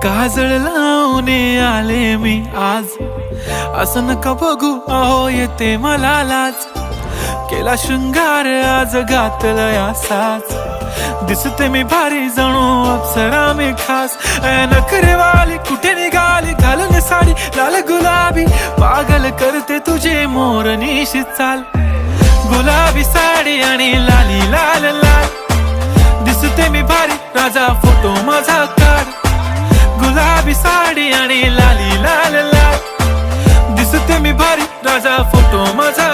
काजळ लावून आले मी आज, असं नका बघू अहो येते मला लाज. केला शृंगार आज घातलाय असाच, दिसते मी भारी जणू अप्सरा मी खास. नखरेवाली कुठे निघाली घालून साडी लाल गुलाबी, पागल करते तुझे मोरनीशी चाल. गुलाबी साडी आणि लाली लाल लाल, दिसते मी भारी राजा फोटो माझा काढ. गुलाबी साडी आणि लाली लाल लाल, दिसते मी भारी राजा फोटो माझा.